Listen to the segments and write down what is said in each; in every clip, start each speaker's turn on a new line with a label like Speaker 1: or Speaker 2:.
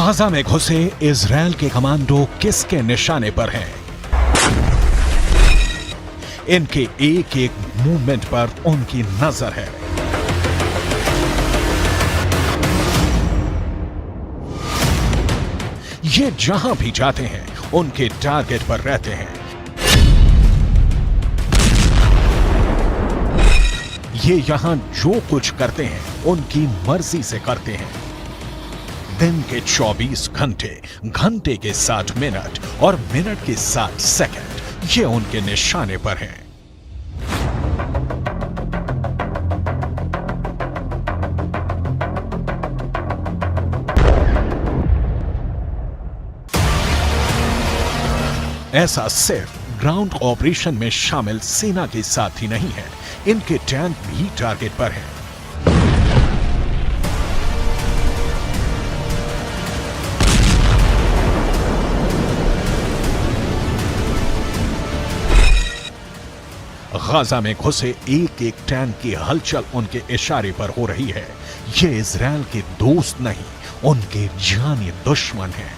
Speaker 1: Gaza में घुसे Israel के कमांडो किसके निशाने पर हैं? इनके एक एक मूवमेंट पर उनकी नजर है। ये जहां भी जाते हैं उनके टारगेट पर रहते हैं। ये यहां जो कुछ करते हैं उनकी मर्जी से करते हैं। दिन के 24 घंटे, घंटे के 60 मिनट और मिनट के 60 सेकंड ये उनके निशाने पर हैं। ऐसा सिर्फ ग्राउंड ऑपरेशन में शामिल सेना के साथ ही नहीं है, इनके टैंक भी टारगेट पर हैं। गाजा में घुसे एक एक टैंक की हलचल उनके इशारे पर हो रही है। ये इजरायल के दोस्त नहीं, उनके जानी दुश्मन हैं।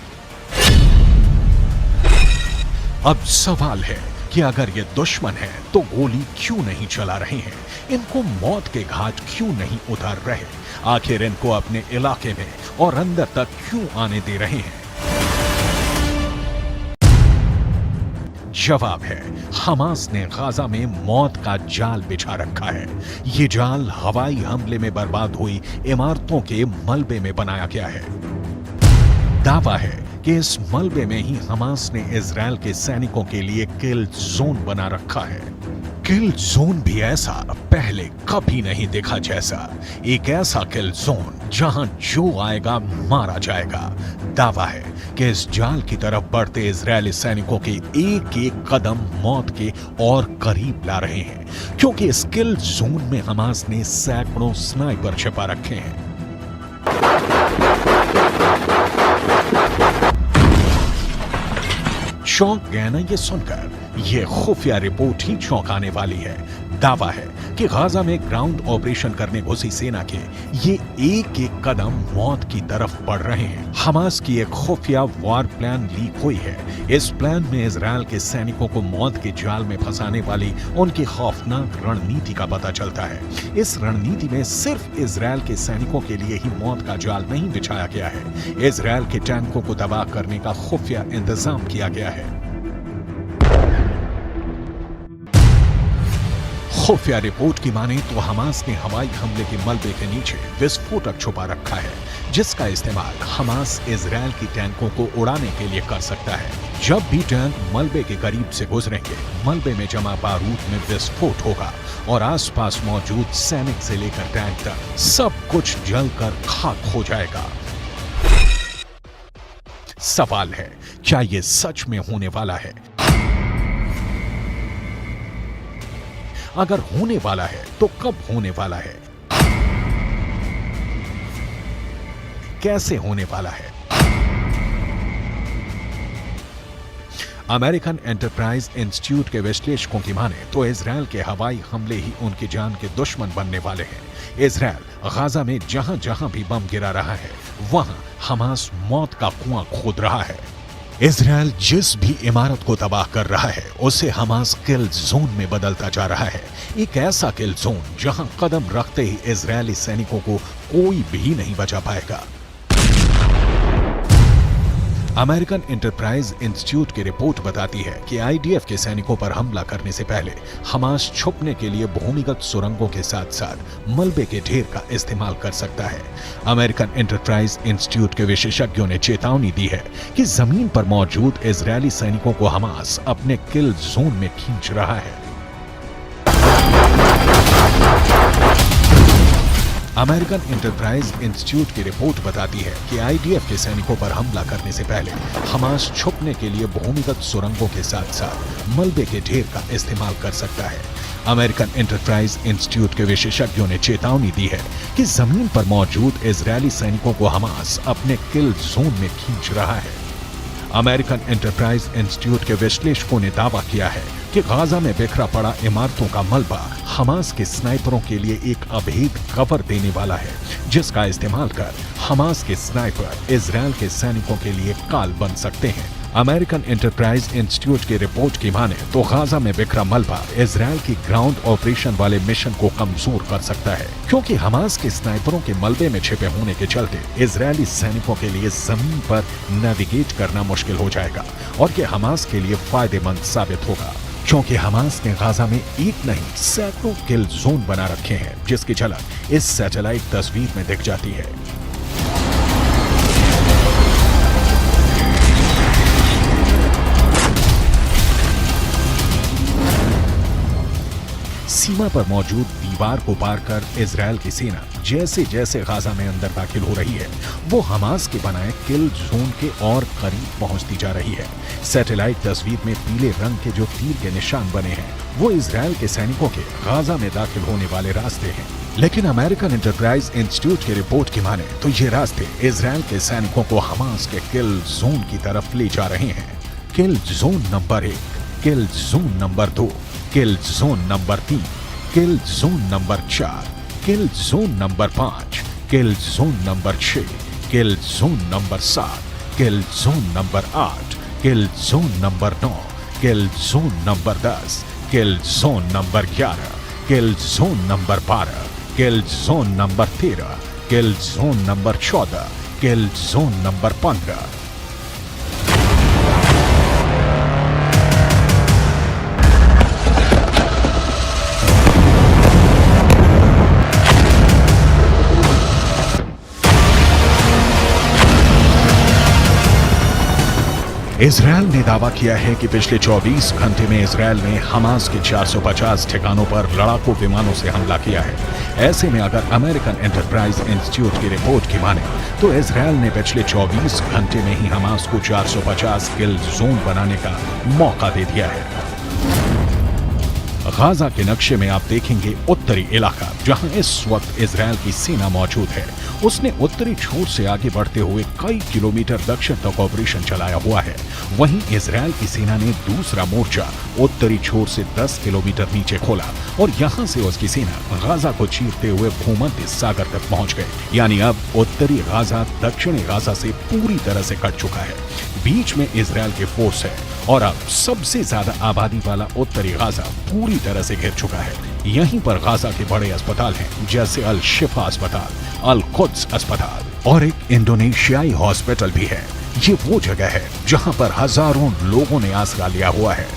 Speaker 1: अब सवाल है कि अगर ये दुश्मन है तो गोली क्यों नहीं चला रहे हैं? इनको मौत के घाट क्यों नहीं उतार रहे? आखिर इनको अपने इलाके में और अंदर तक क्यों आने दे रहे हैं? जवाब है, हमास ने गाजा में मौत का जाल बिछा रखा है। ये जाल हवाई हमले में बर्बाद हुई इमारतों के मलबे में बनाया गया है। दावा है कि इस मलबे में ही हमास ने इजरायल के सैनिकों के लिए किल जोन बना रखा है। किल जोन भी ऐसा पहले कभी नहीं देखा जैसा। एक ऐसा किल जोन जहां जो आएगा मारा जाएगा। दावा है कि इस जाल की तरफ बढ़ते इजरायली सैनिकों के एक एक कदम मौत के और करीब ला रहे हैं, क्योंकि इस किल जोन में हमास ने सैकड़ों स्नाइपर छिपा रखे हैं। चौंक गए ना ये सुनकर? ये खुफिया रिपोर्ट ही चौंकाने वाली है। दावा है कि गाजा में ग्राउंड ऑपरेशन करने घुसी सेना के ये एक एक कदम मौत की तरफ बढ़ रहे हैं। हमास की एक खुफिया वॉर प्लान लीक हुई है। इस प्लान में इजरायल के सैनिकों को मौत के जाल में फंसाने वाली उनकी खौफनाक रणनीति का पता चलता है। इस रणनीति में सिर्फ इजरायल के सैनिकों के लिए ही मौत का जाल नहीं बिछाया गया है, इजरायल के टैंकों को तबाह करने का खुफिया इंतजाम किया गया है। खुफिया रिपोर्ट की माने तो हमास ने हवाई हमले के मलबे के नीचे विस्फोटक छुपा रखा है, जिसका इस्तेमाल हमास इजरायल की टैंकों को उड़ाने के लिए कर सकता है। जब भी टैंक मलबे के करीब से गुजरेंगे, मलबे में जमा बारूद में विस्फोट होगा और आसपास मौजूद सैनिक से लेकर टैंक तक सब कुछ जलकर खाक हो जाएगा। सवाल है, क्या ये सच में होने वाला है? अगर होने वाला है तो कब होने वाला है? कैसे होने वाला है? अमेरिकन एंटरप्राइज इंस्टीट्यूट के विश्लेषकों की माने तो इजरायल के हवाई हमले ही उनकी जान के दुश्मन बनने वाले हैं। इजरायल गाजा में जहां जहां भी बम गिरा रहा है, वहां हमास मौत का कुआं खोद रहा है। इजरायल जिस भी इमारत को तबाह कर रहा है, उसे हमास किल जोन में बदलता जा रहा है। एक ऐसा किल जोन जहां कदम रखते ही इजरायली सैनिकों को कोई भी नहीं बचा पाएगा। अमेरिकन एंटरप्राइज इंस्टीट्यूट की रिपोर्ट बताती है कि आईडीएफ के सैनिकों पर हमला करने से पहले हमास छुपने के लिए भूमिगत सुरंगों के साथ साथ मलबे के ढेर का इस्तेमाल कर सकता है। अमेरिकन एंटरप्राइज इंस्टीट्यूट के विशेषज्ञों ने चेतावनी दी है कि जमीन पर मौजूद इजरायली सैनिकों को हमास अपने किल जोन में खींच रहा है। अमेरिकन एंटरप्राइज इंस्टीट्यूट की रिपोर्ट बताती है कि आईडीएफ के सैनिकों पर हमला करने से पहले हमास छुपने के लिए भूमिगत सुरंगों के साथ साथ मलबे के ढेर का इस्तेमाल कर सकता है। अमेरिकन एंटरप्राइज इंस्टीट्यूट के विशेषज्ञों ने चेतावनी दी है कि जमीन पर मौजूद इजरायली सैनिकों को हमास अपने किल जोन में खींच रहा है। अमेरिकन एंटरप्राइज इंस्टीट्यूट के विश्लेषकों ने दावा किया है कि गाजा में बिखरा पड़ा इमारतों का मलबा हमास के स्नाइपरों के लिए एक अभेद कवर देने वाला है, जिसका इस्तेमाल कर हमास के स्नाइपर इजरायल के सैनिकों के लिए काल बन सकते हैं। अमेरिकन एंटरप्राइज इंस्टीट्यूट की रिपोर्ट की माने तो गाजा में बिखरा मलबा इजरायल की ग्राउंड ऑपरेशन वाले मिशन को कमजोर कर सकता है, क्योंकि हमास के स्नाइपरों के मलबे में छिपे होने के चलते इजरायली सैनिकों के लिए जमीन पर नेविगेट करना मुश्किल हो जाएगा और ये हमास के लिए फायदेमंद साबित होगा, क्योंकि हमास ने गाजा में एक नहीं सैकड़ों किल जोन बना रखे हैं, जिसकी झलक इस सैटेलाइट तस्वीर में दिख जाती है। सीमा पर मौजूद दीवार को पार कर इजरायल की सेना जैसे जैसे गाजा में अंदर दाखिल हो रही है, वो हमास के बनाए किल जोन के और करीब पहुंचती जा रही है। सैटेलाइट तस्वीर में पीले रंग के जो तीर के निशान बने हैं, वो इजरायल के सैनिकों के गाजा में दाखिल होने वाले रास्ते हैं। लेकिन अमेरिकन एंटरप्राइज इंस्टीट्यूट की रिपोर्ट की माने तो ये रास्ते इजरायल के सैनिकों को हमास के किल जोन की तरफ ले जा रहे हैं। किल जोन नंबर 1, किल जोन नंबर 2, किल जोन नंबर 3, किल जोन नंबर 4, किल जोन नंबर 5, किल जोन नंबर 6, किल जोन नंबर 7, किल जोन नंबर 8, किल जोन नंबर 9, किल जोन नंबर 10, किल जोन नंबर 11, किल जोन नंबर 12, किल जोन नंबर 13, किल जोन नंबर 14, किल जोन नंबर 15। इजरायल ने दावा किया है कि पिछले 24 घंटे में Israel ने Hamas के 450 ठिकानों पर लड़ाकू विमानों से हमला किया है। ऐसे में अगर अमेरिकन एंटरप्राइज इंस्टीट्यूट की रिपोर्ट की माने तो इजरायल ने पिछले 24 घंटे में ही हमास को 450 किल जोन बनाने का मौका दे दिया है। गाजा के नक्शे में आप देखेंगे उत्तरी इलाका, जहां इस वक्त इजरायल की सेना मौजूद है। उसने उत्तरी छोर से आगे बढ़ते हुए कई किलोमीटर दक्षिण तक ऑपरेशन चलाया हुआ है। वहीं इजरायल की सेना ने दूसरा मोर्चा उत्तरी छोर से 10 किलोमीटर नीचे खोला और यहां से उसकी सेना गाजा को चीरते हुए भूमध्य सागर तक पहुंच गए। यानी अब उत्तरी गाजा दक्षिणी गाजा से पूरी तरह से कट चुका है। बीच में इजरायल के फोर्स है और अब सबसे ज्यादा आबादी वाला उत्तरी गाजा पूरी तरह से घिर चुका है। यहीं पर गाजा के बड़े अस्पताल हैं, जैसे अल शिफा अस्पताल, अल कुद्स अस्पताल और एक इंडोनेशियाई हॉस्पिटल भी है। ये वो जगह है जहां पर हजारों लोगों ने आसरा लिया हुआ है।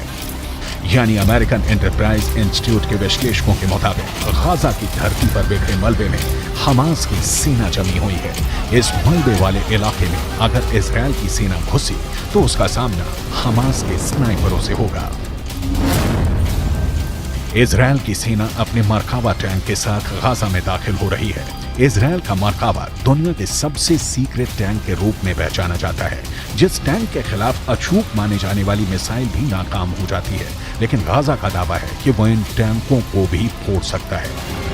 Speaker 1: यानी अमेरिकन एंटरप्राइज इंस्टीट्यूट के विश्लेषकों के मुताबिक गाजा की धरती पर बिखरे मलबे में हमास की सेना जमी हुई है। इस मलबे वाले इलाके में अगर इजरायल की सेना घुसी तो उसका सामना हमास के स्नाइपरों से होगा। इजरायल की सेना अपने मरकावा टैंक के साथ गाजा में दाखिल हो रही है। इजरायल का मरकावा दुनिया के सबसे सीक्रेट टैंक के रूप में पहचाना जाता है, जिस टैंक के खिलाफ अचूक माने जाने वाली मिसाइल भी नाकाम हो जाती है। लेकिन गाजा का दावा है कि वो इन टैंकों को भी फोड़ सकता है।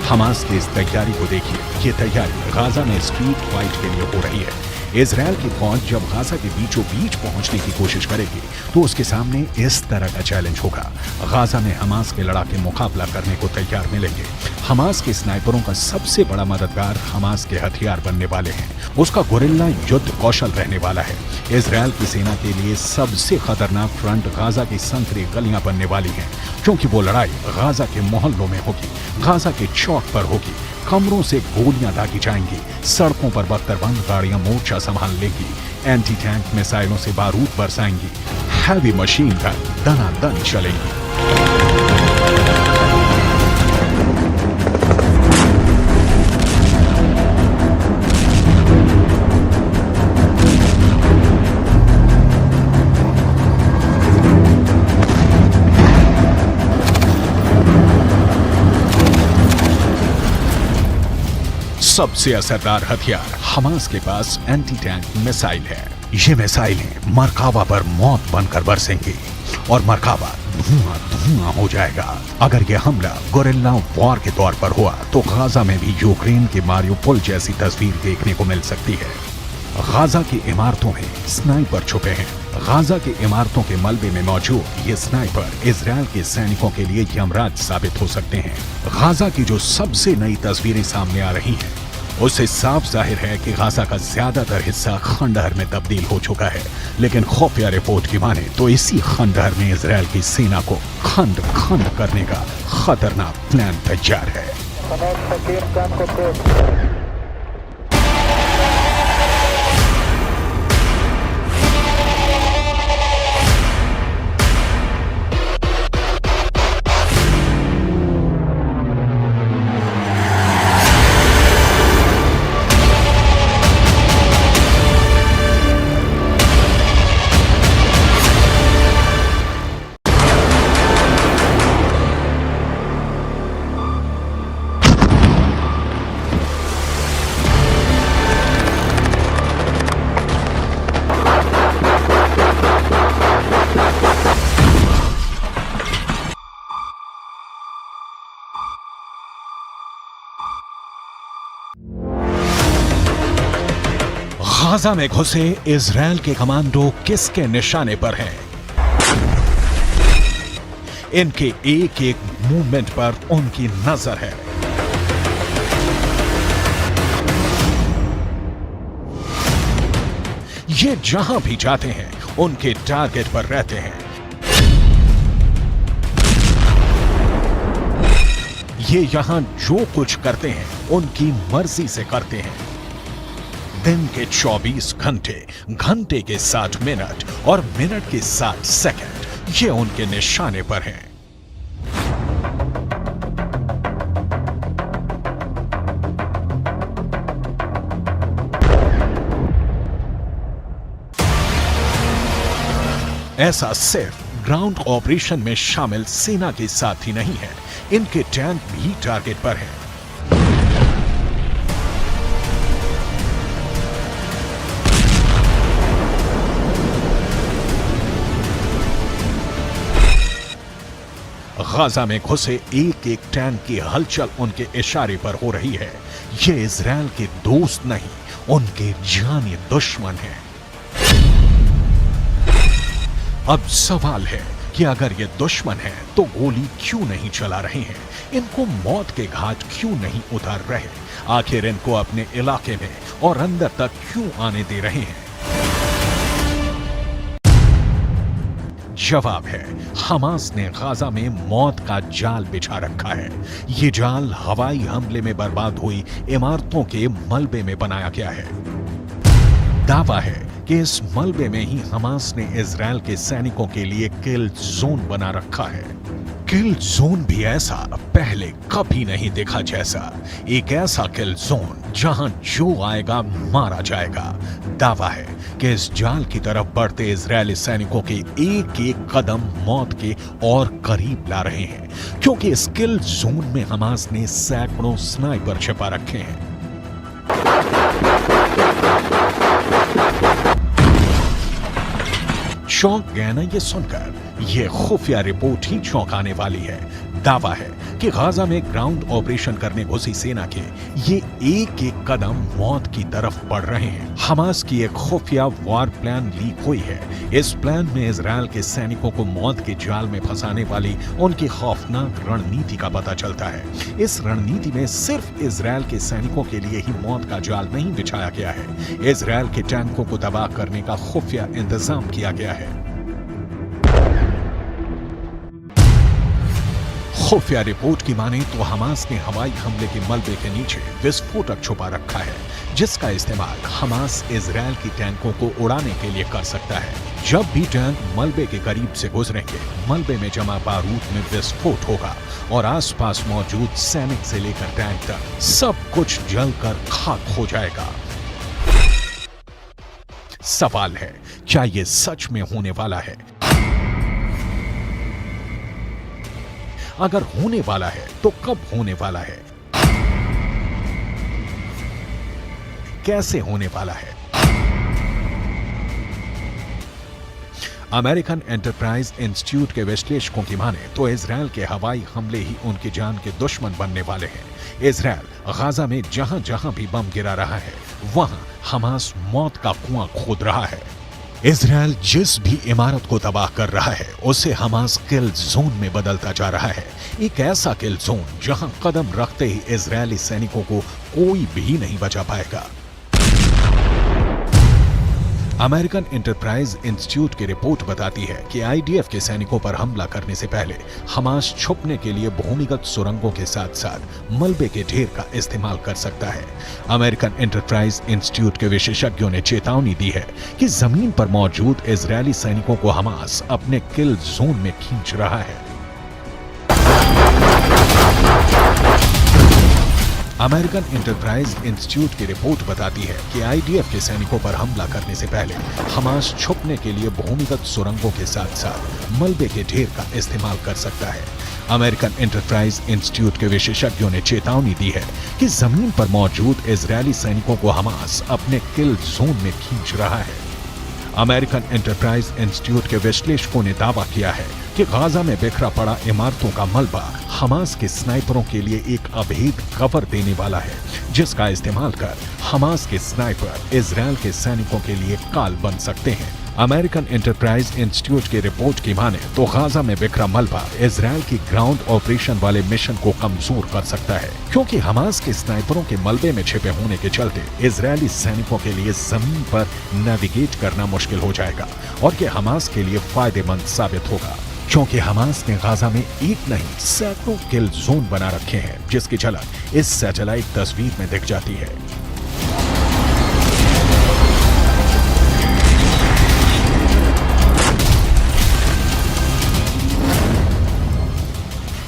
Speaker 1: हमास की इस तैयारी को देखिए। ये तैयारी गाजा में स्ट्रीट फाइट के लिए हो रही है। इजरायल की फौज जब गाजा के बीचों बीच पहुंचने की कोशिश करेगी तो उसके सामने इस तरह का चैलेंज होगा। गाजा में हमास के लड़ाके मुकाबला करने को तैयार मिलेंगे। हमास के स्नाइपरों का सबसे बड़ा मददगार हमास के हथियार बनने वाले हैं। उसका गोरिल्ला युद्ध कौशल रहने वाला है। इजरायल की सेना के लिए सबसे खतरनाक फ्रंट गाजा की संकरी गलियां बनने वाली हैं, क्योंकि वो लड़ाई गाजा के मोहल्लों में होगी, गाजा के चौक पर होगी। कमरों से गोलियां दागी जाएंगी, सड़कों पर बख्तरबंद गाड़ियां मोर्चा संभाल लेंगी, एंटी टैंक मिसाइलों से बारूद बरसाएंगी, हैवी मशीन गन दनादन चलेंगी। सबसे असरदार हथियार हमास के पास एंटी टैंक मिसाइल है। ये मिसाइलें मरकावा पर मौत बनकर बरसेंगी और मरकावा धुआं धुआं हो जाएगा। अगर ये हमला गोरिल्ला वॉर के तौर पर हुआ तो गाजा में भी यूक्रेन के मारियोपोल जैसी तस्वीर देखने को मिल सकती है। गाजा की इमारतों में स्नाइपर छुपे हैं। गाजा की इमारतों के मलबे में मौजूद ये स्नाइपर इजरायल के सैनिकों के लिए यमराज साबित हो सकते हैं। गाजा की जो सबसे नई तस्वीरें सामने आ रही हैं, उससे साफ जाहिर है कि गाजा का ज्यादातर हिस्सा खंडहर में तब्दील हो चुका है। लेकिन खुफिया रिपोर्ट की माने तो इसी खंडहर में इजरायल की सेना को खंड खंड करने का खतरनाक प्लान तैयार है। गाजा में घुसे इजरायल के कमांडो किसके निशाने पर हैं? इनके एक एक मूवमेंट पर उनकी नजर है। ये जहां भी जाते हैं उनके टारगेट पर रहते हैं। ये यहां जो कुछ करते हैं उनकी मर्जी से करते हैं। दिन के 24 घंटे, घंटे के 60 मिनट और मिनट के 60 सेकंड ये उनके निशाने पर हैं। ऐसा सिर्फ ग्राउंड ऑपरेशन में शामिल सेना के साथ ही नहीं है, इनके टैंक भी टारगेट पर हैं। गाजा में घुसे एक एक टैंक की हलचल उनके इशारे पर हो रही है। ये इजरायल के दोस्त नहीं, उनके जानी दुश्मन हैं। अब सवाल है कि अगर ये दुश्मन है तो गोली क्यों नहीं चला रहे हैं? इनको मौत के घाट क्यों नहीं उतार रहे? आखिर इनको अपने इलाके में और अंदर तक क्यों आने दे रहे हैं? जवाब है, हमास ने गाजा में मौत का जाल बिछा रखा है। ये जाल हवाई हमले में बर्बाद हुई इमारतों के मलबे में बनाया गया है। दावा है कि इस मलबे में ही हमास ने इजरायल के सैनिकों के लिए किल जोन बना रखा है। किल जोन भी ऐसा पहले कभी नहीं देखा जैसा। एक ऐसा किल जोन जहां जो आएगा मारा जाएगा। दावा है कि इस जाल की तरफ बढ़ते इजरायली सैनिकों के एक एक कदम मौत के और करीब ला रहे हैं, क्योंकि इस किल जोन में हमास ने सैकड़ों स्नाइपर छिपा रखे हैं। चौंक गए ना ये सुनकर? ये खुफिया रिपोर्ट ही चौंकाने वाली है। दावा है कि गाजा में ग्राउंड ऑपरेशन करने घुसी सेना के ये एक एक कदम मौत की तरफ बढ़ रहे हैं। हमास की एक खुफिया वॉर प्लान लीक हुई है। इस प्लान में इजरायल के सैनिकों को मौत के जाल में फंसाने वाली उनकी खौफनाक रणनीति का पता चलता है। इस रणनीति में सिर्फ इजरायल के सैनिकों के लिए ही मौत का जाल नहीं बिछाया गया है, इजरायल के टैंकों को तबाह करने का खुफिया इंतजाम किया गया है। खुफिया रिपोर्ट की माने तो हमास ने हवाई हमले के मलबे के नीचे विस्फोटक छुपा रखा है, जिसका इस्तेमाल हमास इजरायल की टैंकों को उड़ाने के लिए कर सकता है। जब भी टैंक मलबे के करीब से गुजरेंगे, मलबे में जमा बारूद में विस्फोट होगा और आसपास मौजूद सैनिक से लेकर टैंक तक सब कुछ जलकर खाक हो जाएगा। सवाल है, क्या ये सच में होने वाला है? अगर होने वाला है तो कब होने वाला है? कैसे होने वाला है? अमेरिकन एंटरप्राइज इंस्टीट्यूट के विश्लेषकों की माने तो इजरायल के हवाई हमले ही उनकी जान के दुश्मन बनने वाले हैं। इजरायल गाजा में जहां जहां भी बम गिरा रहा है, वहां हमास मौत का कुआं खोद रहा है। इजरायल जिस भी इमारत को तबाह कर रहा है उसे हमास किल जोन में बदलता जा रहा है। एक ऐसा किल जोन जहां कदम रखते ही इजरायली सैनिकों को कोई भी नहीं बचा पाएगा। अमेरिकन एंटरप्राइज इंस्टीट्यूट की रिपोर्ट बताती है कि आईडीएफ के सैनिकों पर हमला करने से पहले हमास छुपने के लिए भूमिगत सुरंगों के साथ साथ मलबे के ढेर का इस्तेमाल कर सकता है। अमेरिकन एंटरप्राइज इंस्टीट्यूट के विशेषज्ञों ने चेतावनी दी है कि जमीन पर मौजूद इजरायली सैनिकों को हमास अपने किल जोन में खींच रहा है। अमेरिकन एंटरप्राइज इंस्टीट्यूट की रिपोर्ट बताती है कि आईडीएफ के सैनिकों पर हमला करने से पहले हमास छुपने के लिए भूमिगत सुरंगों के साथ साथ मलबे के ढेर का इस्तेमाल कर सकता है। अमेरिकन एंटरप्राइज इंस्टीट्यूट के विशेषज्ञों ने चेतावनी दी है कि जमीन पर मौजूद इजरायली सैनिकों को हमास अपने किल जोन में खींच रहा है। अमेरिकन एंटरप्राइज इंस्टीट्यूट के विश्लेषकों ने दावा किया है कि गाजा में बिखरा पड़ा इमारतों का मलबा हमास के स्नाइपरों के लिए एक अभेद कवर देने वाला है, जिसका इस्तेमाल कर हमास के स्नाइपर इजरायल के सैनिकों के लिए काल बन सकते हैं। अमेरिकन एंटरप्राइज इंस्टीट्यूट की रिपोर्ट की माने तो गाजा में बिखरा मलबा इजरायल की ग्राउंड ऑपरेशन वाले मिशन को कमजोर कर सकता है, क्योंकि हमास के स्नाइपरों के मलबे में छिपे होने के चलते इजरायली सैनिकों के लिए जमीन पर नेविगेट करना मुश्किल हो जाएगा और ये हमास के लिए फायदेमंद साबित होगा, क्योंकि हमास ने गाजा में एक नहीं सैकड़ों किल जोन बना रखे हैं, जिसकी झलक इस सैटेलाइट तस्वीर में दिख जाती है।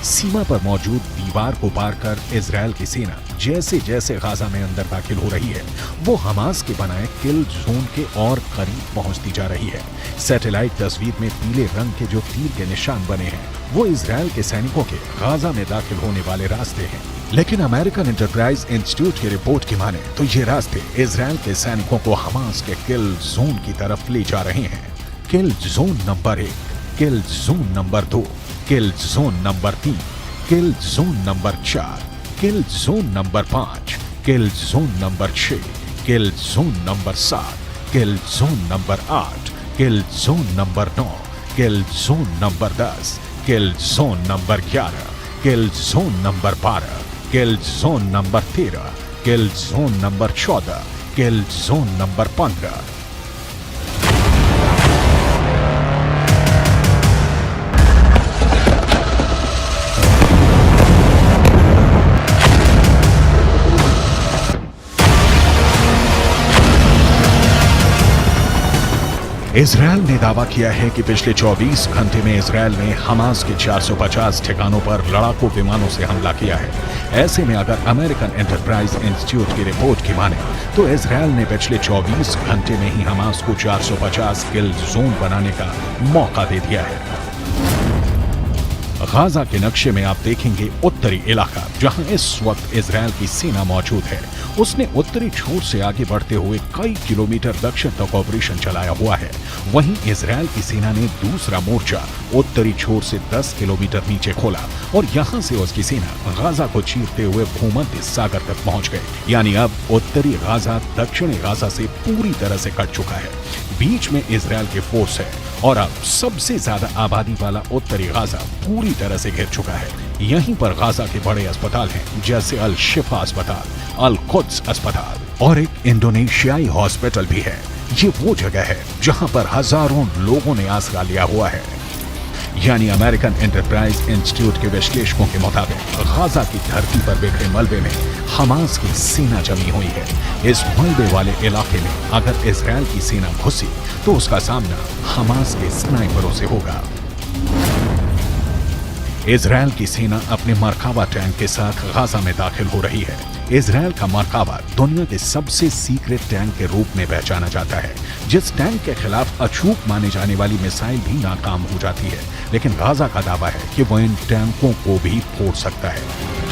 Speaker 1: सीमा पर मौजूद दीवार को पार कर इजरायल की सेना जैसे जैसे गाजा में अंदर दाखिल हो रही है, वो हमास के बनाए किल जोन के और करीब पहुंचती जा रही है। सैटेलाइट तस्वीर में पीले रंग के जो तीर के निशान बने हैं, वो इजरायल के सैनिकों के गाजा में दाखिल होने वाले रास्ते हैं। लेकिन अमेरिकन एंटरप्राइज इंस्टीट्यूट की रिपोर्ट की माने तो ये रास्ते इजरायल के सैनिकों को हमास के किल जोन की तरफ ले जा रहे हैं। किल जोन नंबर 1, किल जोन नंबर 2, किल जोन नंबर 3, किल जोन नंबर 4, किल जोन नंबर 5, किल जोन नंबर 6, किल जोन नंबर 7, किल जोन नंबर 8, किल जोन नंबर 9, किल जोन नंबर 10, किल जोन नंबर 11, किल जोन नंबर 12, किल जोन नंबर 13, किल जोन नंबर 14, किल जोन नंबर 15। इजरायल ने दावा किया है कि पिछले 24 घंटे में Israel ने Hamas के 450 ठिकानों पर लड़ाकू विमानों से हमला किया है। ऐसे में अगर अमेरिकन एंटरप्राइज इंस्टीट्यूट की रिपोर्ट की माने तो इजरायल ने पिछले 24 घंटे में ही हमास को 450 किल जोन बनाने का मौका दे दिया है। गाजा के नक्शे में आप देखेंगे उत्तरी इलाका जहां इस वक्त इजरायल की सेना मौजूद है। उसने उत्तरी छोर से आगे बढ़ते हुए कई किलोमीटर दक्षिण तक ऑपरेशन चलाया हुआ है। वहीं इजरायल की सेना ने दूसरा मोर्चा उत्तरी छोर से 10 किलोमीटर नीचे खोला और यहां से उसकी सेना गाजा को चीरते हुए भूमध्य सागर तक पहुंच गई। यानी अब उत्तरी गाजा दक्षिणी गाजा से पूरी तरह से कट चुका है। बीच में इजरायल के फोर्स है और अब सबसे ज्यादा आबादी वाला उत्तरी गाजा पूरी तरह से घिर चुका है। यहीं पर गाजा के बड़े अस्पताल हैं, जैसे अल शिफा अस्पताल, अल कुद्स अस्पताल और एक इंडोनेशियाई हॉस्पिटल भी है। ये वो जगह है जहां पर हजारों लोगों ने आसरा लिया हुआ है। यानी अमेरिकन एंटरप्राइज इंस्टीट्यूट के विश्लेषकों के मुताबिक गाजा की धरती पर बिखरे मलबे में हमास की सेना जमी हुई है। इस मलबे वाले इलाके में अगर इजरायल की सेना घुसी तो उसका सामना हमास के स्नाइपरों से होगा। इजरायल की सेना अपने मरकावा टैंक के साथ गाजा में दाखिल हो रही है। इजरायल का मरकावा दुनिया के सबसे सीक्रेट टैंक के रूप में पहचाना जाता है। जिस टैंक के खिलाफ अचूक माने जाने वाली मिसाइल भी नाकाम हो जाती है, लेकिन गाजा का दावा है कि वो इन टैंकों को भी फोड़ सकता है।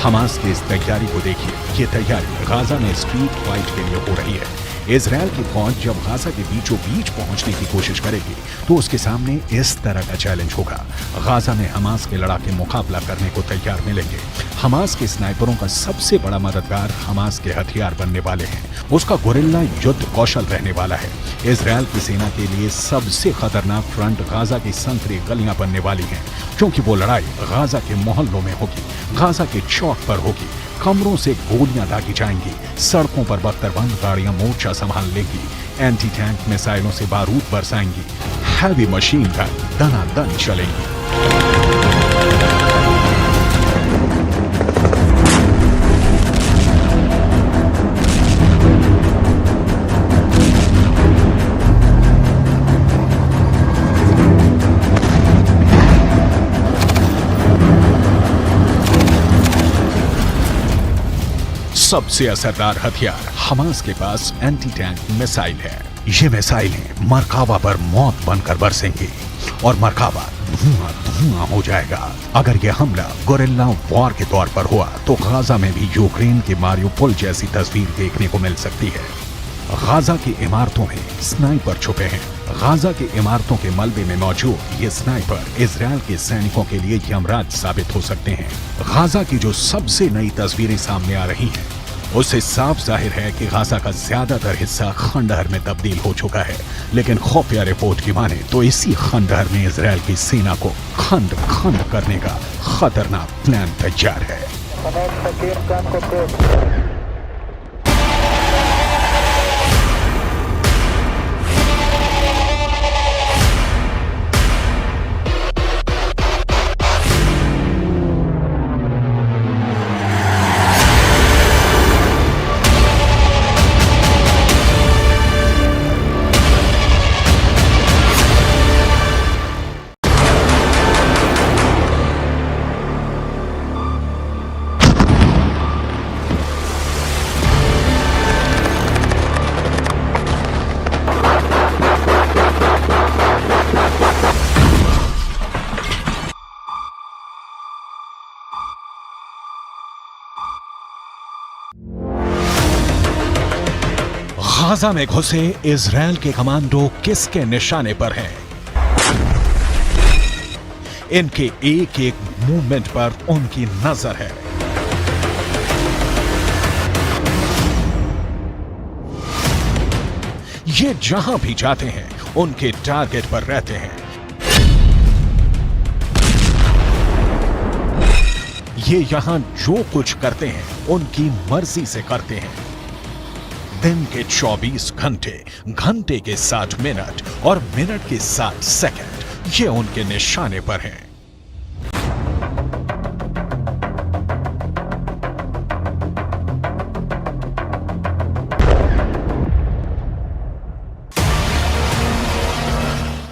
Speaker 1: हमास की इस तैयारी को देखिए। ये तैयारी गाजा में स्ट्रीट फाइट के लिए हो रही है। इजरायल की फौज जब गाजा के बीचों बीच पहुंचने की कोशिश करेगी तो उसके सामने इस तरह का चैलेंज होगा। गाजा में हमास के लड़ाके मुकाबला करने को तैयार मिलेंगे। हमास के स्नाइपरों का सबसे बड़ा मददगार हमास के हथियार बनने वाले हैं। उसका गोरिल्ला युद्ध कौशल रहने वाला है। इजरायल की सेना के लिए सबसे खतरनाक फ्रंट गाजा की संकरी गलियां बनने वाली हैं, क्योंकि वो लड़ाई गाजा के मोहल्लों में होगी, गाजा के चौक पर होगी। कमरों से गोलियां दागी जाएंगी, सड़कों पर बख्तरबंद गाड़ियां मोर्चा संभाल लेंगी, एंटी टैंक मिसाइलों से बारूद बरसाएंगी, हैवी मशीन गन दनादन चलेंगी। सबसे असरदार हथियार हमास के पास एंटी टैंक मिसाइल है। ये मिसाइलें मरकावा पर मौत बनकर बरसेंगी और मरकावा धुआं धुआं हो जाएगा। अगर यह हमला गोरिल्ला वॉर के तौर पर हुआ तो गाजा में भी यूक्रेन के मारियोपोल जैसी तस्वीर देखने को मिल सकती है। गाजा की इमारतों में स्नाइपर छुपे हैं। गाजा की इमारतों के मलबे में मौजूद ये स्नाइपर इजरायल के सैनिकों के लिए यमराज साबित हो सकते हैं। गाजा की जो सबसे नई तस्वीरें सामने आ रही हैं, उससे साफ जाहिर है कि गाजा का ज्यादातर हिस्सा खंडहर में तब्दील हो चुका है। लेकिन खुफिया रिपोर्ट की माने तो इसी खंडहर में इजरायल की सेना को खंड खंड करने का खतरनाक प्लान तैयार है। गाजा में घुसे इजरायल के कमांडो किसके निशाने पर हैं? इनके एक एक मूवमेंट पर उनकी नजर है। ये जहां भी जाते हैं उनके टारगेट पर रहते हैं। ये यहां जो कुछ करते हैं उनकी मर्जी से करते हैं। दिन के 24 घंटे, घंटे के 60 मिनट और मिनट के 60 सेकंड ये उनके निशाने पर हैं।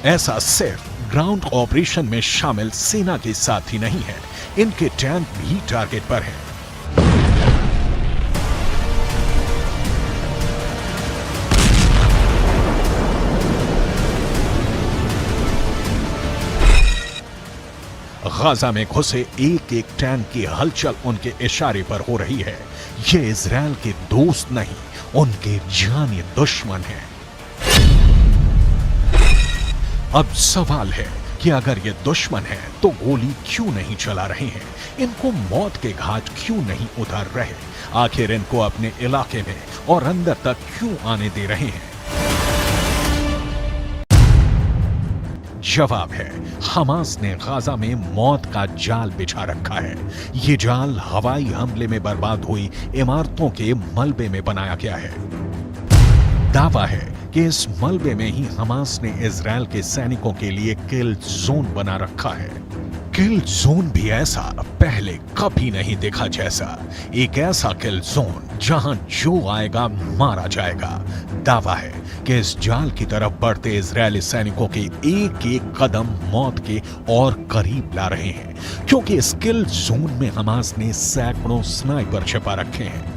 Speaker 1: ऐसा सिर्फ ग्राउंड ऑपरेशन में शामिल सेना के साथ ही नहीं है, इनके टैंक भी टारगेट पर हैं। गाजा में घुसे एक एक टैंक की हलचल उनके इशारे पर हो रही है। ये इजरायल के दोस्त नहीं, उनके जानी दुश्मन हैं। अब सवाल है कि अगर ये दुश्मन है तो गोली क्यों नहीं चला रहे हैं? इनको मौत के घाट क्यों नहीं उतार रहे? आखिर इनको अपने इलाके में और अंदर तक क्यों आने दे रहे हैं? जवाब है, हमास ने गाजा में मौत का जाल बिछा रखा है। ये जाल हवाई हमले में बर्बाद हुई इमारतों के मलबे में बनाया गया है। दावा है कि इस मलबे में ही हमास ने इजरायल के सैनिकों के लिए किल जोन बना रखा है। किल जोन भी ऐसा पहले कभी नहीं देखा जैसा। एक ऐसा किल जोन जहां जो आएगा मारा जाएगा। दावा है कि इस जाल की तरफ बढ़ते इजरायली सैनिकों के एक एक कदम मौत के और करीब ला रहे हैं, क्योंकि इस किल जोन में हमास ने सैकड़ों स्नाइपर छिपा रखे हैं।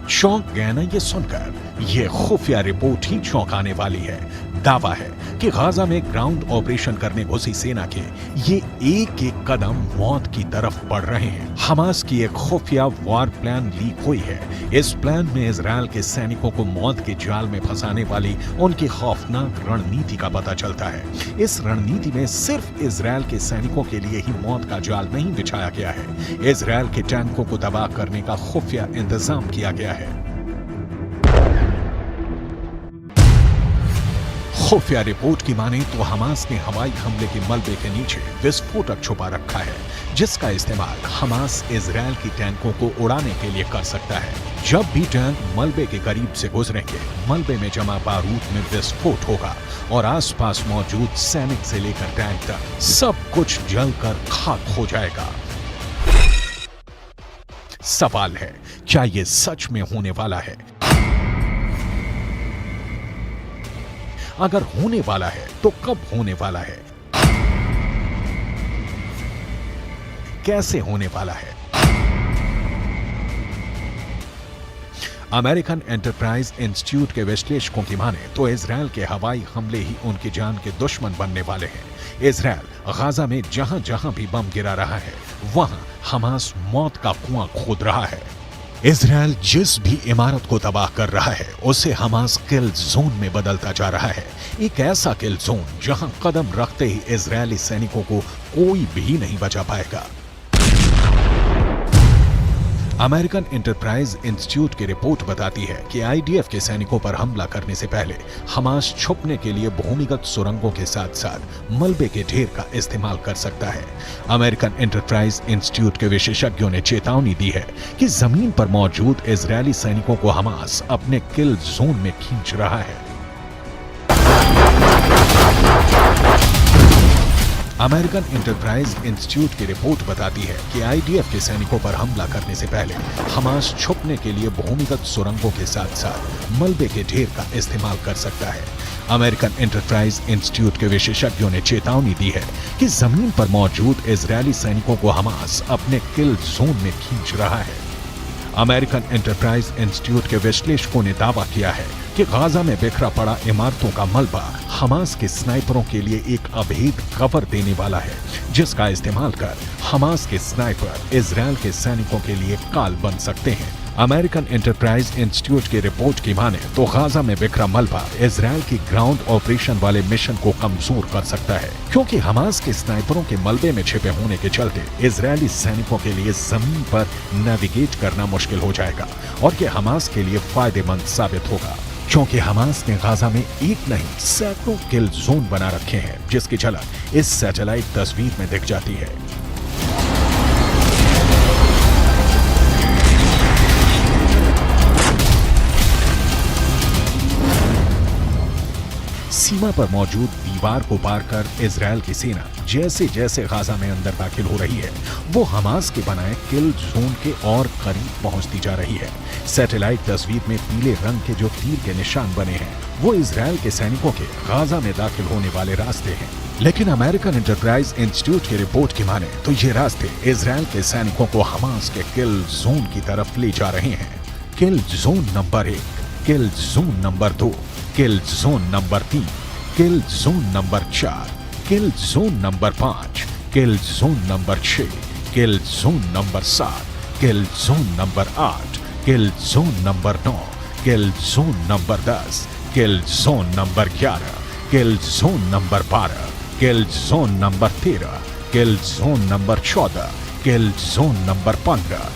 Speaker 1: चौंक गए ना ये सुनकर? ये खुफिया रिपोर्ट ही चौंकाने वाली है। दावा है कि गाजा में ग्राउंड ऑपरेशन करने घुसी सेना के ये एक एक कदम मौत की तरफ बढ़ रहे हैं। हमास की एक खुफिया वॉर प्लान लीक हुई है। इस प्लान में इजरायल के सैनिकों को मौत के जाल में फंसाने वाली उनकी खौफनाक रणनीति का पता चलता है। इस रणनीति में सिर्फ इजरायल के सैनिकों के लिए ही मौत का जाल नहीं बिछाया गया है, इजरायल के टैंकों को तबाह करने का खुफिया इंतजाम किया गया है। खुफिया रिपोर्ट की माने तो हमास ने हवाई हमले के मलबे के नीचे विस्फोटक छुपा रखा है, जिसका इस्तेमाल हमास इजरायल की टैंकों को उड़ाने के लिए कर सकता है। जब भी टैंक मलबे के करीब से गुजरेंगे, मलबे में जमा बारूद में विस्फोट होगा और आसपास मौजूद सैनिक से लेकर टैंक तक सब कुछ जलकर खाक हो जाएगा। सवाल है, क्या ये सच में होने वाला है? अगर होने वाला है तो कब होने वाला है? कैसे होने वाला है? अमेरिकन एंटरप्राइज इंस्टीट्यूट के विश्लेषकों की माने तो इजरायल के हवाई हमले ही उनकी जान के दुश्मन बनने वाले हैं। इजरायल गाजा में जहां जहां भी बम गिरा रहा है, वहां हमास मौत का कुआं खोद रहा है। इजरायल जिस भी इमारत को तबाह कर रहा है, उसे हमास किल जोन में बदलता जा रहा है। एक ऐसा किल जोन जहां कदम रखते ही इजरायली सैनिकों को कोई भी नहीं बचा पाएगा। अमेरिकन एंटरप्राइज इंस्टीट्यूट की रिपोर्ट बताती है कि आईडीएफ के सैनिकों पर हमला करने से पहले हमास छुपने के लिए भूमिगत सुरंगों के साथ साथ मलबे के ढेर का इस्तेमाल कर सकता है। अमेरिकन एंटरप्राइज इंस्टीट्यूट के विशेषज्ञों ने चेतावनी दी है कि जमीन पर मौजूद इजरायली सैनिकों को हमास अपने किल जोन में खींच रहा है। अमेरिकन एंटरप्राइज इंस्टीट्यूट की रिपोर्ट बताती है कि आईडीएफ के सैनिकों पर हमला करने से पहले हमास छुपने के लिए भूमिगत सुरंगों के साथ साथ मलबे के ढेर का इस्तेमाल कर सकता है। अमेरिकन एंटरप्राइज इंस्टीट्यूट के विशेषज्ञों ने चेतावनी दी है कि जमीन पर मौजूद इजरायली सैनिकों को हमास अपने किल जोन में खींच रहा है। अमेरिकन एंटरप्राइज इंस्टीट्यूट के विश्लेषकों ने दावा किया है कि गाजा में बिखरा पड़ा इमारतों का मलबा हमास के स्नाइपरों के लिए एक अभेद कवर देने वाला है, जिसका इस्तेमाल कर हमास के स्नाइपर इजरायल के सैनिकों के लिए काल बन सकते हैं। अमेरिकन एंटरप्राइज इंस्टीट्यूट की रिपोर्ट की माने तो गाजा में बिखरा मलबा इजरायल की ग्राउंड ऑपरेशन वाले मिशन को कमजोर कर सकता है, क्योंकि हमास के स्नाइपरों के मलबे में छिपे होने के चलते इजरायली सैनिकों के लिए जमीन पर नेविगेट करना मुश्किल हो जाएगा और ये हमास के लिए फायदेमंद साबित होगा, क्योंकि हमास ने गाजा में एक नहीं सैकड़ों किल जोन बना रखे हैं, जिसकी झलक इस सैटेलाइट तस्वीर में दिख जाती है। सीमा पर मौजूद दीवार को पार कर इजरायल की सेना जैसे जैसे गाजा में अंदर दाखिल हो रही है, वो हमास के बनाए किल जोन के और करीब पहुंचती जा रही है। सैटेलाइट तस्वीर में पीले रंग के जो तीर के निशान बने हैं, वो इजरायल के सैनिकों के गाजा में दाखिल होने वाले रास्ते हैं। लेकिन अमेरिकन एंटरप्राइज इंस्टीट्यूट की रिपोर्ट की माने तो ये रास्ते इजरायल के सैनिकों को हमास के किल जोन की तरफ ले जा रहे हैं। किल जोन नंबर 1, किल जोन नंबर 2, किल जोन नंबर 3, किल जोन नंबर 4, किल जोन नंबर 5, किल जोन नंबर 6, किल जोन नंबर 7, किल जोन नंबर 8, किल जोन नंबर 9, किल जोन नंबर 10, किल जोन नंबर 11, किल जोन नंबर 12, किल जोन नंबर 13, किल जोन नंबर 14, किल जोन नंबर 15।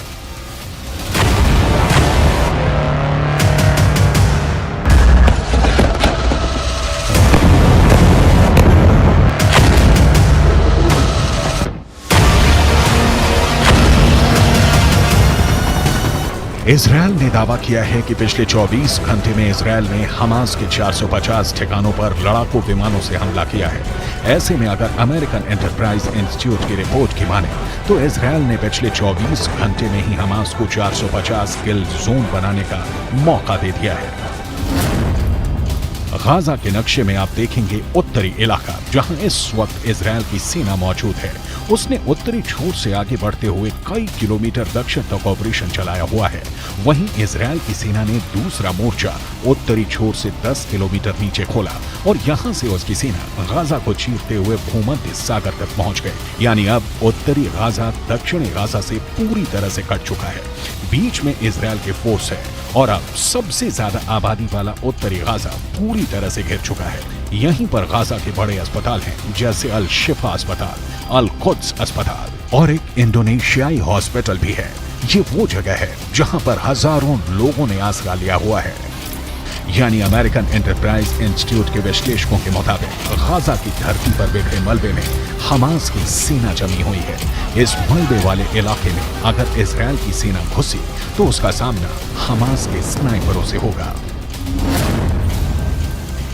Speaker 1: इजरायल ने दावा किया है कि पिछले 24 घंटे में Israel ने Hamas के 450 ठिकानों पर लड़ाकू विमानों से हमला किया है। ऐसे में अगर अमेरिकन एंटरप्राइज इंस्टीट्यूट की रिपोर्ट की माने तो इजरायल ने पिछले 24 घंटे में ही हमास को 450 किल जोन बनाने का मौका दे दिया है। गाजा के नक्शे में आप देखेंगे उत्तरी इलाका, जहां इस वक्त इजरायल की सेना मौजूद है, उसने उत्तरी छोर से आगे बढ़ते हुए कई किलोमीटर दक्षिण तक ऑपरेशन चलाया हुआ है। वहीं इजरायल की सेना ने दूसरा मोर्चा उत्तरी छोर से 10 किलोमीटर नीचे खोला और यहां से उसकी सेना गाजा को चीरते हुए भूमध्य सागर तक पहुंच गए। यानी अब उत्तरी गाजा दक्षिणी गाजा से पूरी तरह से कट चुका है। बीच में इजरायल के फोर्स है और अब सबसे ज्यादा आबादी वाला उत्तरी गाजा पूरी तरह से घिर चुका है। यहीं पर गाजा के बड़े अस्पताल हैं, जैसे अल शिफा अस्पताल, अल कुद्स अस्पताल और एक इंडोनेशियाई हॉस्पिटल भी है। ये वो जगह है जहां पर हजारों लोगों ने आसरा लिया हुआ है। यानी अमेरिकन एंटरप्राइज इंस्टीट्यूट के विश्लेषकों के मुताबिक गाजा की धरती पर बिखरे मलबे में हमास की सेना जमी हुई है। इस मलबे वाले इलाके में अगर इजरायल की सेना घुसी तो उसका सामना हमास के स्नाइपरों से होगा।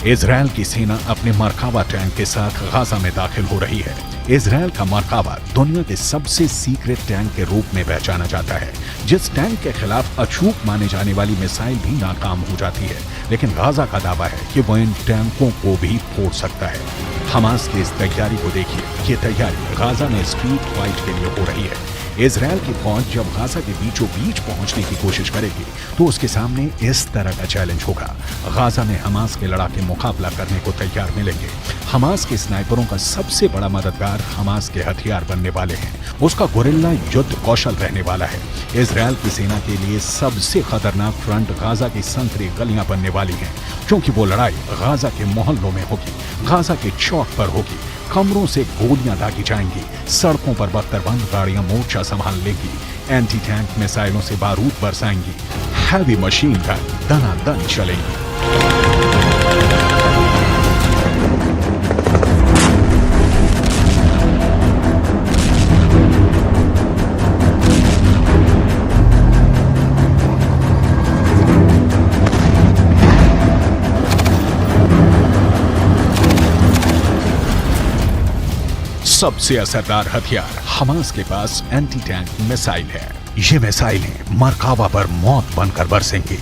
Speaker 1: इजरायल की सेना अपने मरकावा टैंक के साथ गाजा में दाखिल हो रही है। इजरायल का मरकावा दुनिया के सबसे सीक्रेट टैंक के रूप में पहचाना जाता है, जिस टैंक के खिलाफ अचूक माने जाने वाली मिसाइल भी नाकाम हो जाती है। लेकिन गाजा का दावा है कि वह इन टैंकों को भी फोड़ सकता है। हमास की इस तैयारी को देखिए। ये तैयारी गाजा में स्ट्रीट फाइट के लिए हो रही है। इजरायल की फौज जब गाजा के बीचों बीच पहुंचने की कोशिश करेगी तो उसके सामने इस तरह का चैलेंज होगा। गाजा में हमास के लड़ाके मुकाबला करने को तैयार मिलेंगे। हमास के स्नाइपरों का सबसे बड़ा मददगार हमास के हथियार बनने वाले हैं। उसका गोरिल्ला युद्ध कौशल रहने वाला है। इजरायल की सेना के लिए सबसे खतरनाक फ्रंट गाजा की संकरी गलियां बनने वाली हैं, क्योंकि वो लड़ाई गाजा के मोहल्लों में होगी, गाजा के चौक पर होगी। कमरों से गोलियां दागी जाएंगी, सड़कों पर बख्तरबंद गाड़ियां मोर्चा संभाल लेंगी, एंटी टैंक मिसाइलों से बारूद बरसाएंगी, हैवी मशीन गन दनादन चलेंगी। सबसे असरदार हथियार हमास के पास एंटी टैंक मिसाइल है। ये मिसाइलें मरकावा पर मौत बनकर बरसेंगी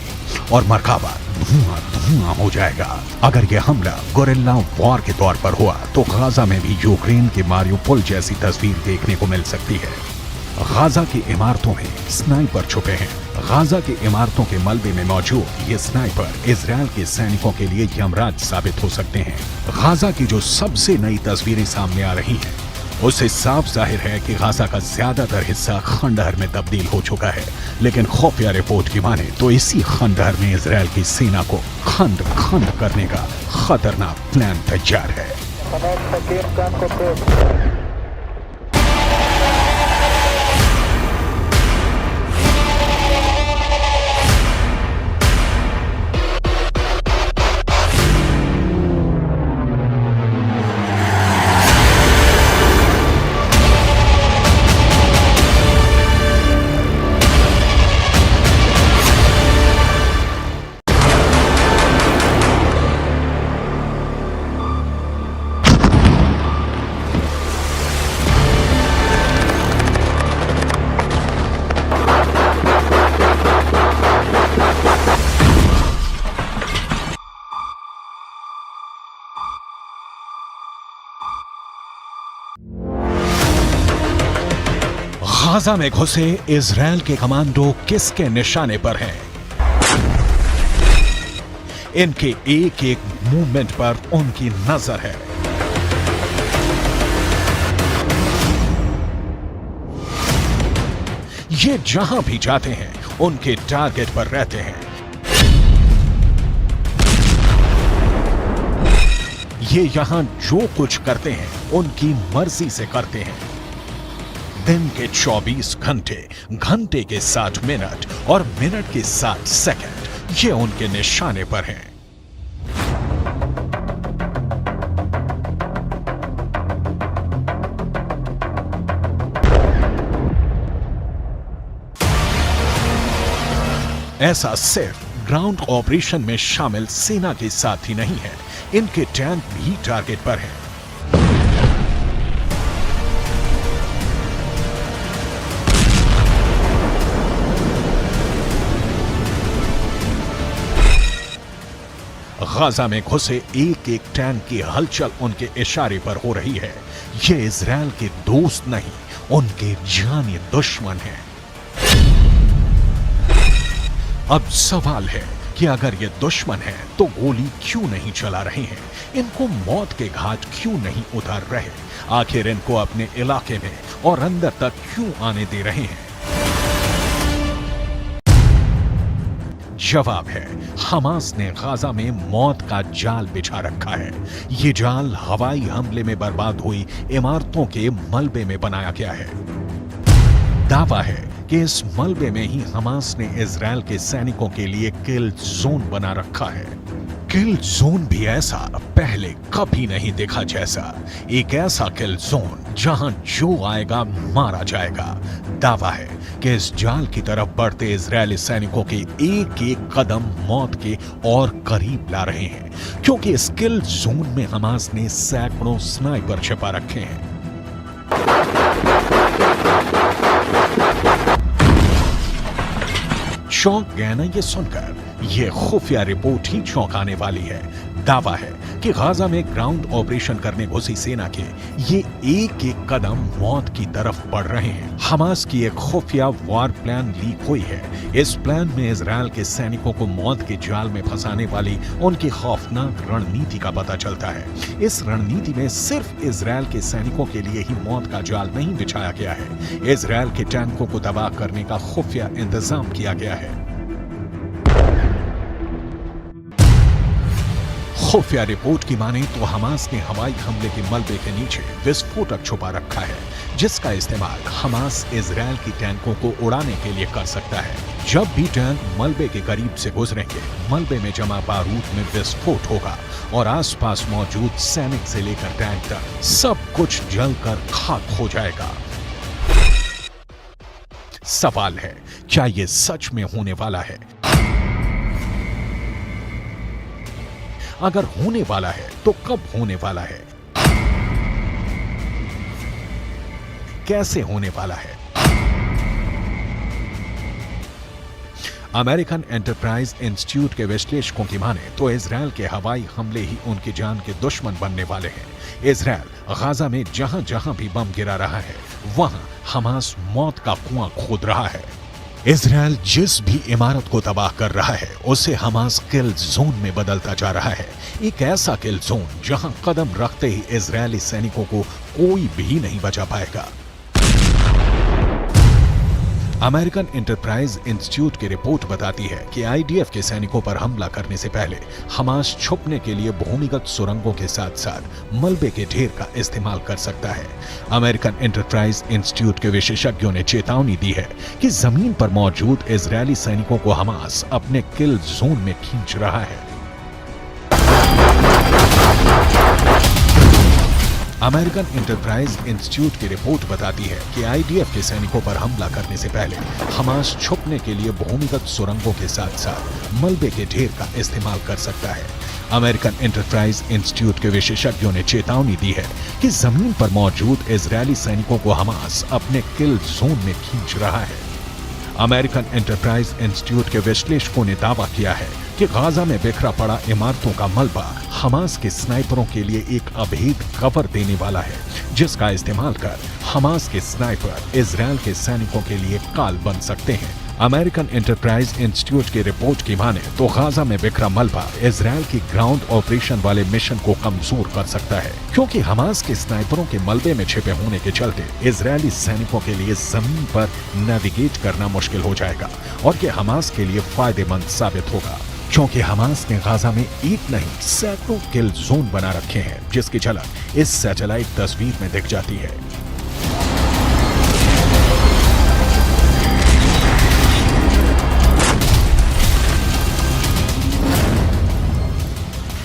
Speaker 1: और मरकावा धुआं धुआं हो जाएगा। अगर यह हमला गोरिल्ला वॉर के तौर पर हुआ तो गाजा में भी यूक्रेन के मारियोपोल जैसी तस्वीर देखने को मिल सकती है। गाजा की इमारतों में स्नाइपर छुपे हैं। गाजा की इमारतों के मलबे में मौजूद ये स्नाइपर इजरायल के सैनिकों के लिए यमराज साबित हो सकते हैं। गाजा की जो सबसे नई तस्वीरें सामने आ रही हैं, उससे साफ जाहिर है कि गाजा का ज्यादातर हिस्सा खंडहर में तब्दील हो चुका है। लेकिन खुफिया रिपोर्ट की माने तो इसी खंडहर में इजरायल की सेना को खंड खंड करने का खतरनाक प्लान तैयार है। गाजा में घुसे इजरायल के कमांडो किसके निशाने पर हैं? इनके एक एक मूवमेंट पर उनकी नजर है। ये जहां भी जाते हैं उनके टारगेट पर रहते हैं। ये यहां जो कुछ करते हैं उनकी मर्जी से करते हैं। दिन के 24 घंटे, घंटे के 60 मिनट और मिनट के 60 सेकंड ये उनके निशाने पर हैं। ऐसा सिर्फ ग्राउंड ऑपरेशन में शामिल सेना के साथ ही नहीं है, इनके टैंक भी टारगेट पर हैं। गाजा में घुसे एक एक टैंक की हलचल उनके इशारे पर हो रही है। ये इजराइल के दोस्त नहीं, उनके जानी दुश्मन हैं। अब सवाल है कि अगर ये दुश्मन है तो गोली क्यों नहीं चला रहे हैं? इनको मौत के घाट क्यों नहीं उतार रहे? आखिर इनको अपने इलाके में और अंदर तक क्यों आने दे रहे हैं? जवाब है, हमास ने गाजा में मौत का जाल बिछा रखा है। ये जाल हवाई हमले में बर्बाद हुई इमारतों के मलबे में बनाया गया है। दावा है कि इस मलबे में ही हमास ने इजराइल के सैनिकों के लिए किल जोन बना रखा है। किल जोन भी ऐसा पहले कभी नहीं देखा जैसा। एक ऐसा किल जोन जहां जो आएगा मारा जाएगा। दावा है कि इस जाल की तरफ बढ़ते इजरायली सैनिकों के एक एक कदम मौत के और करीब ला रहे हैं, क्योंकि इस किल जोन में हमास ने सैकड़ों स्नाइपर छिपा रखे हैं। चौंक गए ना ये सुनकर? ये खुफिया रिपोर्ट ही चौंकाने वाली है। दावा है कि गाजा में ग्राउंड ऑपरेशन करने घुसी सेना के ये एक एक कदम मौत की तरफ बढ़ रहे हैं। हमास की एक खुफिया वार प्लान लीक हुई है। इस प्लान में इजराइल के सैनिकों को मौत के जाल में फंसाने वाली उनकी खौफनाक रणनीति का पता चलता है। इस रणनीति में सिर्फ इजराइल के सैनिकों के लिए ही मौत का जाल नहीं बिछाया गया है। इजराइल के टैंकों को तबाह करने का खुफिया इंतजाम किया गया है। खुफिया रिपोर्ट की माने तो हमास ने हवाई हमले के मलबे के नीचे विस्फोटक छुपा रखा है, जिसका इस्तेमाल हमास इजराइल की टैंकों को उड़ाने के लिए कर सकता है। जब भी टैंक मलबे के करीब से गुजरेंगे, मलबे में जमा बारूद में विस्फोट होगा और आसपास मौजूद सैनिक से लेकर टैंक तक सब कुछ जलकर खाक हो जाएगा। सवाल है, क्या ये सच में होने वाला है? अगर होने वाला है तो कब होने वाला है? कैसे होने वाला है? अमेरिकन एंटरप्राइज इंस्टीट्यूट के विश्लेषकों की माने तो इजराइल के हवाई हमले ही उनकी जान के दुश्मन बनने वाले हैं। इजराइल गाजा में जहां जहां भी बम गिरा रहा है, वहां हमास मौत का कुआं खोद रहा है। इजराइल जिस भी इमारत को तबाह कर रहा है, उसे हमास किल जोन में बदलता जा रहा है। एक ऐसा किल जोन जहां कदम रखते ही इजरायली सैनिकों को कोई भी नहीं बचा पाएगा। अमेरिकन एंटरप्राइज इंस्टीट्यूट की रिपोर्ट बताती है कि आईडीएफ के सैनिकों पर हमला करने से पहले हमास छुपने के लिए भूमिगत सुरंगों के साथ साथ मलबे के ढेर का इस्तेमाल कर सकता है। अमेरिकन एंटरप्राइज इंस्टीट्यूट के विशेषज्ञों ने चेतावनी दी है कि जमीन पर मौजूद इजरायली सैनिकों को हमास अपने किल जोन में खींच रहा है। अमेरिकन एंटरप्राइज इंस्टीट्यूट की रिपोर्ट बताती है कि आईडीएफ के सैनिकों पर हमला करने से पहले हमास छुपने के लिए भूमिगत सुरंगों के साथ साथ मलबे के ढेर का इस्तेमाल कर सकता है। अमेरिकन एंटरप्राइज इंस्टीट्यूट के विशेषज्ञों ने चेतावनी दी है कि जमीन पर मौजूद इजरायली सैनिकों को हमास अपने किल जोन में खींच रहा है। अमेरिकन एंटरप्राइज इंस्टीट्यूट के विश्लेषकों ने दावा किया है कि गाजा में बिखरा पड़ा इमारतों का मलबा हमास के स्नाइपरों के लिए एक अभेद कवर देने वाला है, जिसका इस्तेमाल कर हमास के स्नाइपर इजराइल के सैनिकों के लिए काल बन सकते हैं। अमेरिकन एंटरप्राइज इंस्टीट्यूट की रिपोर्ट की माने तो गाजा में बिखरा मलबा इजराइल की ग्राउंड ऑपरेशन वाले मिशन को कमजोर कर सकता है, क्योंकि हमास के स्नाइपरों के मलबे में छिपे होने के चलते इजरायली सैनिकों के लिए जमीन पर नेविगेट करना मुश्किल हो जाएगा और ये हमास के लिए फायदेमंद साबित होगा, क्योंकि हमास ने गाजा में एक नहीं सैकड़ों किल जोन बना रखे हैं, जिसकी झलक इस सैटेलाइट तस्वीर में दिख जाती है।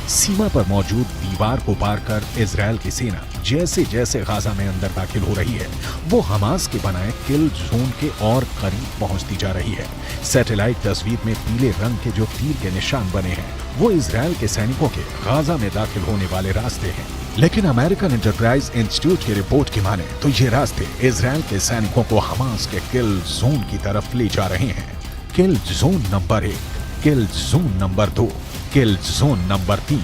Speaker 1: सीमा पर मौजूद दीवार को पार कर इजराइल की सेना जैसे जैसे गाजा में अंदर दाखिल हो रही है, वो हमास के बनाए किल जोन के और करीब पहुंचती जा रही है। सैटेलाइट तस्वीर में पीले रंग के जो तीर के निशान बने हैं, वो इजराइल के सैनिकों के गाजा में दाखिल होने वाले रास्ते हैं। लेकिन अमेरिकन एंटरप्राइज इंस्टीट्यूट की रिपोर्ट की माने तो ये रास्ते इजराइल के सैनिकों को हमास के किल जोन की तरफ ले जा रहे हैं। किल जोन नंबर 1, किल जोन नंबर 2, किल जोन नंबर 3,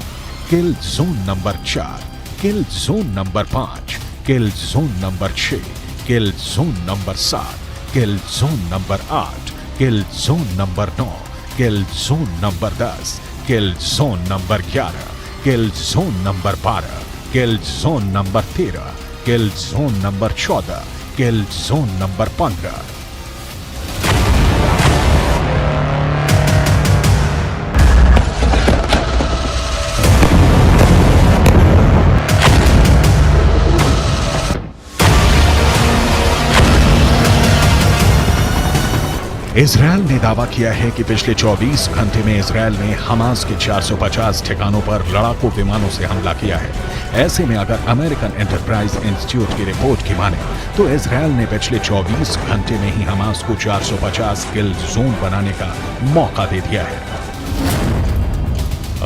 Speaker 1: किल जोन नंबर 4, किल जोन नंबर 5, किल जोन नंबर 6, किल जोन नंबर 7, किल जोन नंबर 8, किल जोन नंबर 9, किल जोन नंबर 10, किल जोन नंबर 11, किल जोन नंबर 12, किल जोन नंबर 13, किल जोन नंबर 14, किल जोन नंबर 15। इजरायल ने दावा किया है कि पिछले 24 घंटे में Israel ने Hamas के 450 ठिकानों पर लड़ाकू विमानों से हमला किया है। ऐसे में अगर अमेरिकन एंटरप्राइज इंस्टीट्यूट की रिपोर्ट की माने तो इजरायल ने पिछले 24 घंटे में ही हमास को 450 किल जोन बनाने का मौका दे दिया है।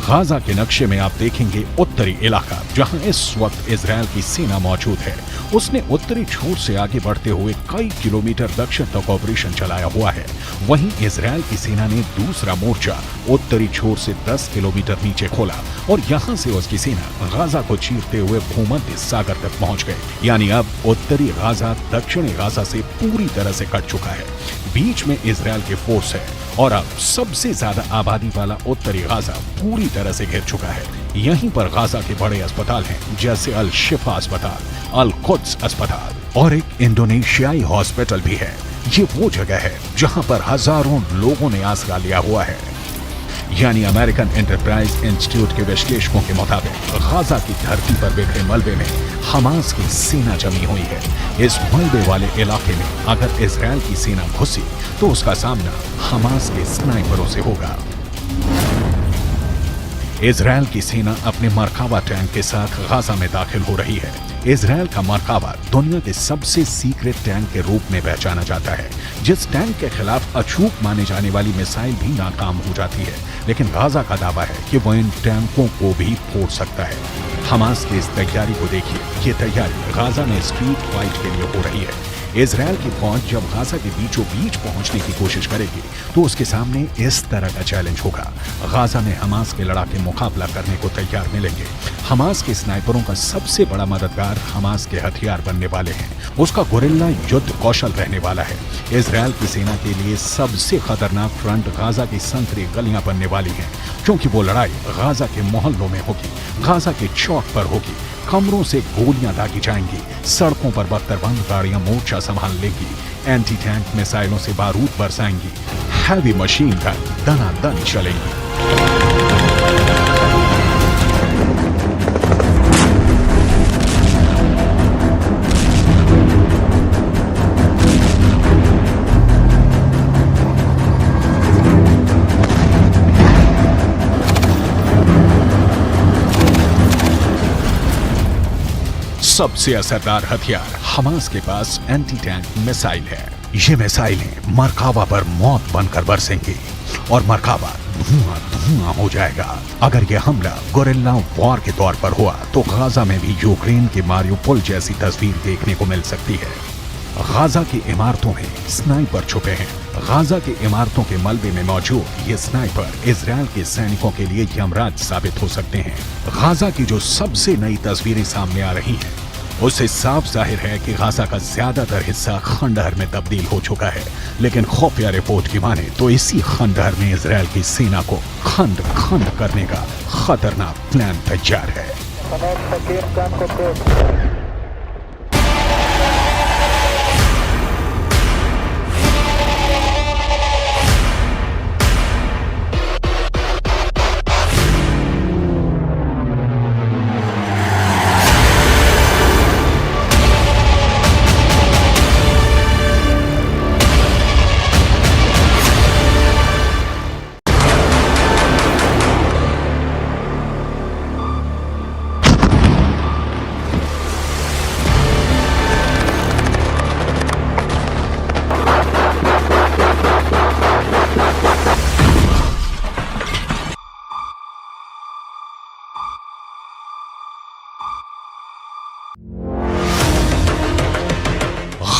Speaker 1: गाजा के नक्शे में आप देखेंगे उत्तरी इलाका जहां इस वक्त इजरायल की सेना मौजूद है। उसने उत्तरी छोर से आगे बढ़ते हुए कई किलोमीटर दक्षिण तक ऑपरेशन चलाया हुआ है। वहीं इजरायल की सेना ने दूसरा मोर्चा उत्तरी छोर से 10 किलोमीटर नीचे खोला और यहां से उसकी सेना गाजा को चीरते हुए भूमध्य सागर तक पहुंच गए। यानी अब उत्तरी गाजा दक्षिणी गाजा से पूरी तरह से कट चुका है। बीच में इजरायल के फोर्स है और अब सबसे ज्यादा आबादी वाला उत्तरी गाजा पूरी तरह से घिर चुका है। यहीं पर गाजा के बड़े अस्पताल हैं जैसे अल शिफा अस्पताल, अल कुद्स अस्पताल और एक इंडोनेशियाई हॉस्पिटल भी है। ये वो जगह है जहां पर हजारों लोगों ने आसरा लिया हुआ है। यानी अमेरिकन एंटरप्राइज इंस्टीट्यूट के विश्लेषकों के मुताबिक गाजा की धरती पर बिखरे मलबे में हमास की सेना जमी हुई है। इस मलबे वाले इलाके में अगर इजरायल की सेना घुसी तो उसका सामना हमास के स्नाइपरों से होगा। इजरायल की सेना अपने मरकावा टैंक के साथ गाजा में दाखिल हो रही है। इजरायल का मरकावा दुनिया के सबसे सीक्रेट टैंक के रूप में पहचाना जाता है। जिस टैंक के खिलाफ अचूक माने जाने वाली मिसाइल भी नाकाम हो जाती है, लेकिन गाजा का दावा है कि वह इन टैंकों को भी फोड़ सकता है। हमास की इस तैयारी को देखिए। ये तैयारी गाजा में स्ट्रीट फाइट के लिए हो रही है। इजरायल की फौज जब गाजा के बीचों बीच पहुंचने की कोशिश करेगी तो उसके सामने इस तरह का चैलेंज होगा। गाजा में हमास के लड़ाके मुकाबला करने को तैयार मिलेंगे। हमास के स्नाइपरों का सबसे बड़ा मददगार हमास के हथियार बनने वाले हैं। उसका गुरिल्ला युद्ध कौशल रहने वाला है। इजरायल की सेना के लिए सबसे खतरनाक फ्रंट गाजा की संकरी गलियां बनने वाली हैं, क्योंकि वो लड़ाई गाजा के मोहल्लों में होगी, गाजा के चौक पर होगी। कमरों से गोलियां दागी जाएंगी, सड़कों पर बख्तरबंद गाड़ियां मोर्चा संभाल लेंगी, एंटी टैंक मिसाइलों से बारूद बरसाएंगी, हैवी मशीन गन दनादन चलेंगी। सबसे असरदार हथियार हमास के पास एंटी टैंक मिसाइल है। ये मिसाइलें मरकावा पर मौत बनकर बरसेंगी और मरकावा धुआं धुआं हो जाएगा। अगर यह हमला गोरिल्ला वॉर के तौर पर हुआ तो गाजा में भी यूक्रेन के मारियोपोल जैसी तस्वीर देखने को मिल सकती है। गाजा की इमारतों में स्नाइपर छुपे हैं। गाजा की इमारतों के मलबे में मौजूद ये स्नाइपर इजरायल के सैनिकों के लिए यमराज साबित हो सकते हैं। गाजा की जो सबसे नई तस्वीरें सामने आ रही हैं, उससे साफ जाहिर है कि गाजा का ज्यादातर हिस्सा खंडहर में तब्दील हो चुका है। लेकिन खुफिया रिपोर्ट की माने तो इसी खंडहर में इजरायल की सेना को खंड खंड करने का खतरनाक प्लान तैयार है।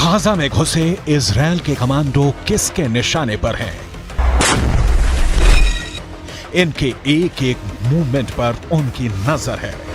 Speaker 1: गाजा में घुसे इजरायल के कमांडो किसके निशाने पर हैं? इनके एक एक मूवमेंट पर उनकी नजर है।